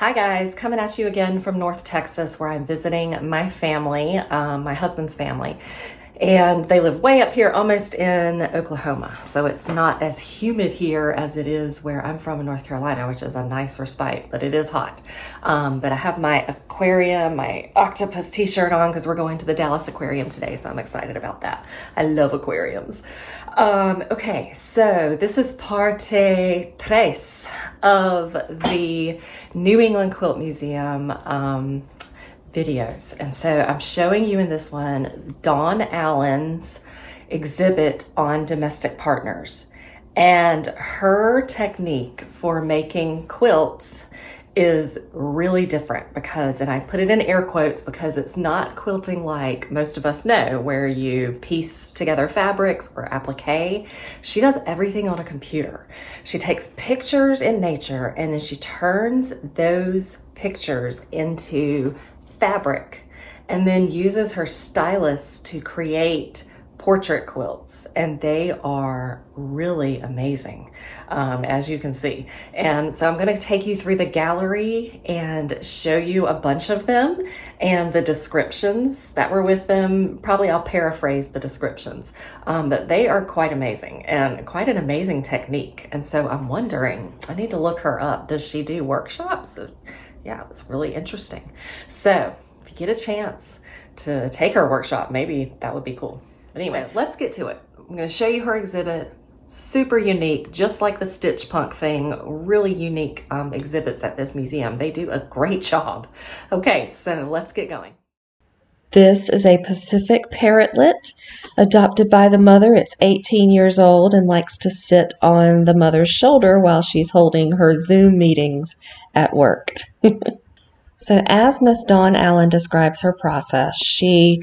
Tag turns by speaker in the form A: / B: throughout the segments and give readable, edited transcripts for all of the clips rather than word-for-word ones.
A: Hi guys, coming at you again from North Texas where I'm visiting my family, my husband's family. And they live way up here, almost in Oklahoma. So it's not as humid here as it is where I'm from in North Carolina, which is a nice respite, but it is hot. But I have my aquarium, my octopus t-shirt on because we're going to the Dallas Aquarium today. So I'm excited about that. I love aquariums. Okay, so this is parte tres of the New England Quilt Museum videos. And so I'm showing you in this one Dawn Allen's exhibit on domestic partners. And her technique for making quilts is really different because, and I put it in air quotes because it's not quilting like most of us know, where you piece together fabrics or applique. She does everything on a computer. She takes pictures in nature and then she turns those pictures into fabric and then uses her stylus to create portrait quilts, and they are really amazing, as you can see. And so I'm going to take you through the gallery and show you a bunch of them and the descriptions that were with them. Probably I'll paraphrase the descriptions, but they are quite amazing and quite an amazing technique. And so I'm wondering, I need to look her up. Does she do workshops? Yeah, it's really interesting. So if you get a chance to take her workshop, maybe that would be cool. But anyway, let's get to it. I'm going to show you her exhibit. Super unique, just like the Stitch Punk thing. Really unique exhibits at this museum. They do a great job. Okay, so let's get going. This is a Pacific parrotlet adopted by the mother. It's 18 years old and likes to sit on the mother's shoulder while she's holding her Zoom meetings at work. So as Miss Dawn Allen describes her process, she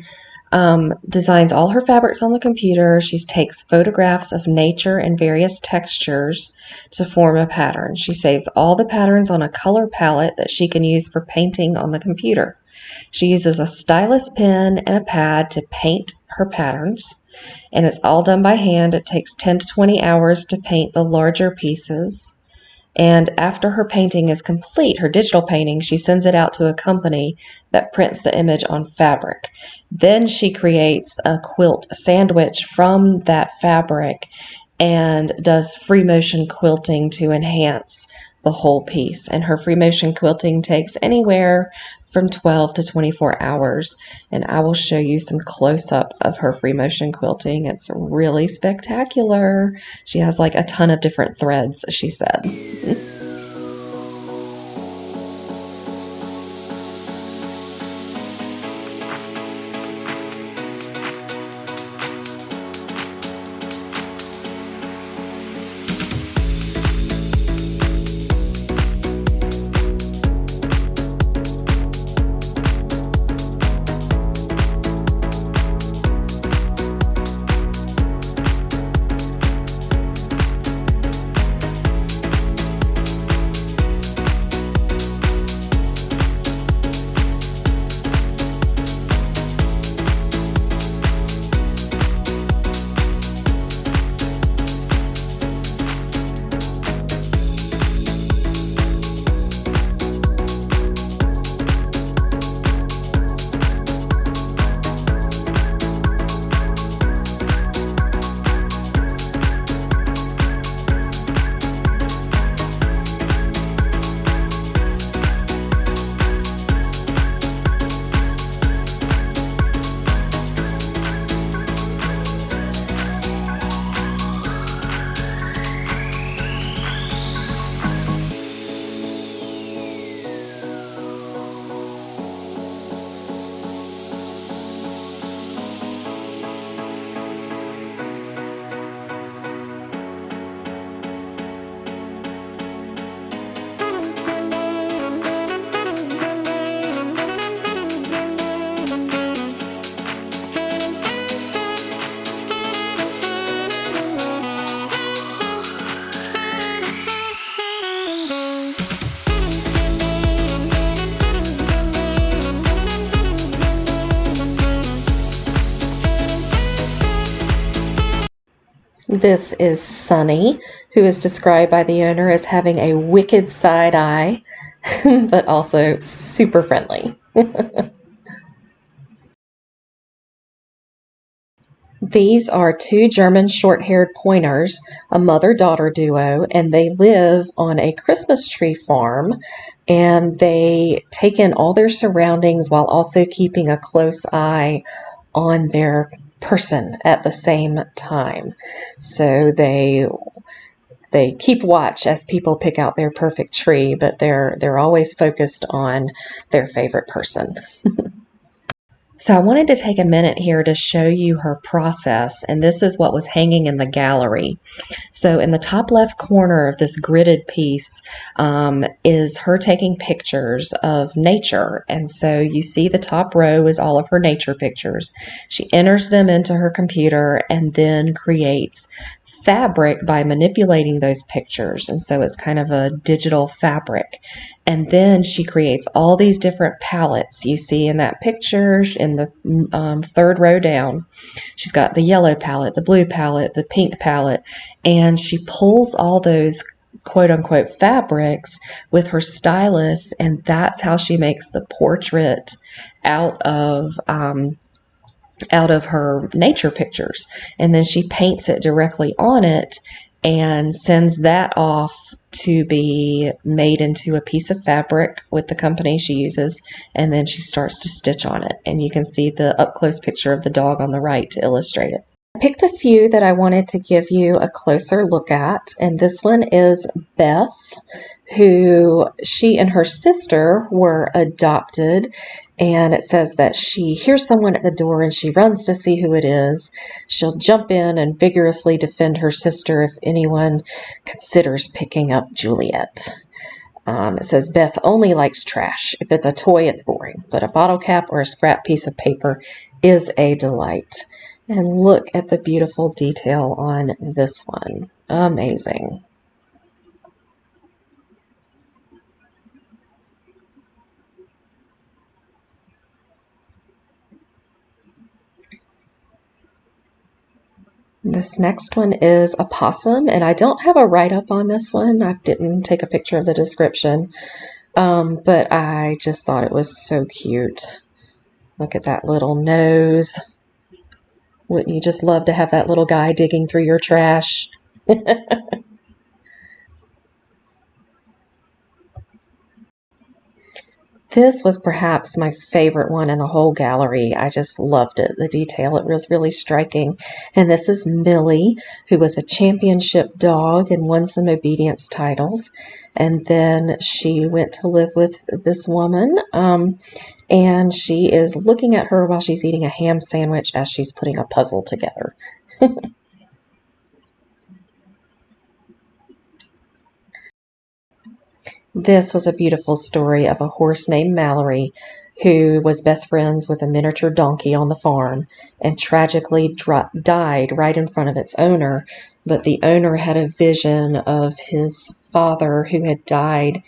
A: designs all her fabrics on the computer. She takes photographs of nature and various textures to form a pattern. She saves all the patterns on a color palette that she can use for painting on the computer. She uses a stylus pen and a pad to paint her patterns, and it's all done by hand. It takes 10 to 20 hours to paint the larger pieces. And after her painting is complete, her digital painting, she sends it out to a company that prints the image on fabric. Then she creates a quilt sandwich from that fabric and does free motion quilting to enhance the whole piece. And her free motion quilting takes anywhere from 12 to 24 hours. And I will show you some close-ups of her free motion quilting. It's really spectacular. She has like a ton of different threads, she said. This is Sunny, who is described by the owner as having a wicked side eye. but also super friendly. These are two German short-haired pointers, a mother-daughter duo, and they live on a Christmas tree farm, and they take in all their surroundings while also keeping a close eye on their person at the same time. So they keep watch as people pick out their perfect tree, but they're always focused on their favorite person. So I wanted to take a minute here to show you her process, and this is what was hanging in the gallery. So in the top left corner of this gridded piece is her taking pictures of nature. And so you see the top row is all of her nature pictures. She enters them into her computer and then creates fabric by manipulating those pictures. And so it's kind of a digital fabric. And then she creates all these different palettes you see in that picture in the third row down. She's got the yellow palette, the blue palette, the pink palette, and she pulls all those quote unquote fabrics with her stylus, and that's how she makes the portrait out of her nature pictures. And then she paints it directly on it and sends that off to be made into a piece of fabric with the company she uses, and then she starts to stitch on it. And you can see the up close picture of the dog on the right to illustrate it. I picked a few that I wanted to give you a closer look at, and this one is Beth, who she and her sister were adopted, and it says that she hears someone at the door and she runs to see who it is. She'll jump in and vigorously defend her sister if anyone considers picking up Juliet. It says Beth only likes trash. If it's a toy, it's boring, but a bottle cap or a scrap piece of paper is a delight. And look at the beautiful detail on this one. Amazing. This next one is a possum, and I don't have a write-up on this one. I didn't take a picture of the description, but I just thought it was so cute. Look at that little nose. Wouldn't you just love to have that little guy digging through your trash? This was perhaps my favorite one in the whole gallery. I just loved it. The detail, it was really striking. And this is Millie, who was a championship dog and won some obedience titles. And then she went to live with this woman, and she is looking at her while she's eating a ham sandwich as she's putting a puzzle together. This was a beautiful story of a horse named Mallory who was best friends with a miniature donkey on the farm and tragically died right in front of its owner. But the owner had a vision of his father who had died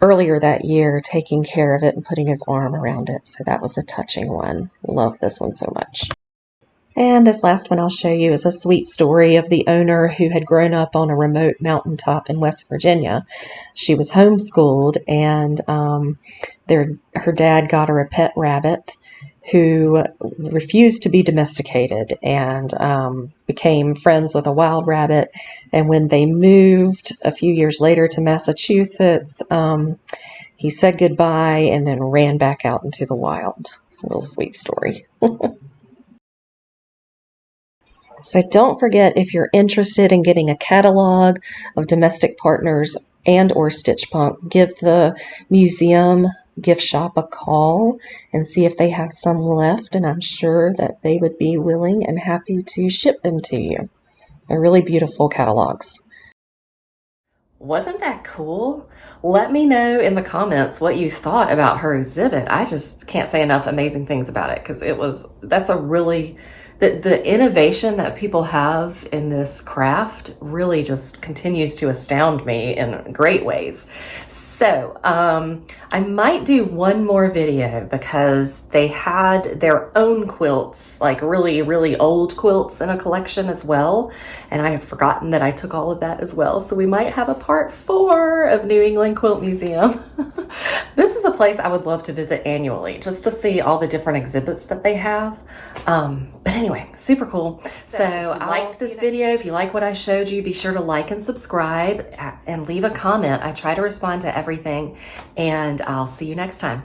A: earlier that year taking care of it and putting his arm around it. So that was a touching one. Love this one so much. And this last one I'll show you is a sweet story of the owner who had grown up on a remote mountaintop in West Virginia. She was homeschooled, and her dad got her a pet rabbit who refused to be domesticated and became friends with a wild rabbit. And when they moved a few years later to Massachusetts, he said goodbye and then ran back out into the wild. It's a real sweet story. So don't forget, if you're interested in getting a catalog of domestic partners and or Stitch Punk, give the museum gift shop a call and see if they have some left, and I'm sure that they would be willing and happy to ship them to you. They're really beautiful catalogs. Wasn't that cool? Let me know in the comments what you thought about her exhibit. I just can't say enough amazing things about it, because that's a really, the innovation that people have in this craft really just continues to astound me in great ways. So I might do one more video because they had their own quilts, like really, really old quilts in a collection as well. And I have forgotten that I took all of that as well. So we might have a part 4 of New England Quilt Museum. This is a place I would love to visit annually just to see all the different exhibits that they have. But anyway, super cool. So I liked this video. If you like what I showed you, be sure to like and subscribe and leave a comment. I try to respond to everything, and I'll see you next time.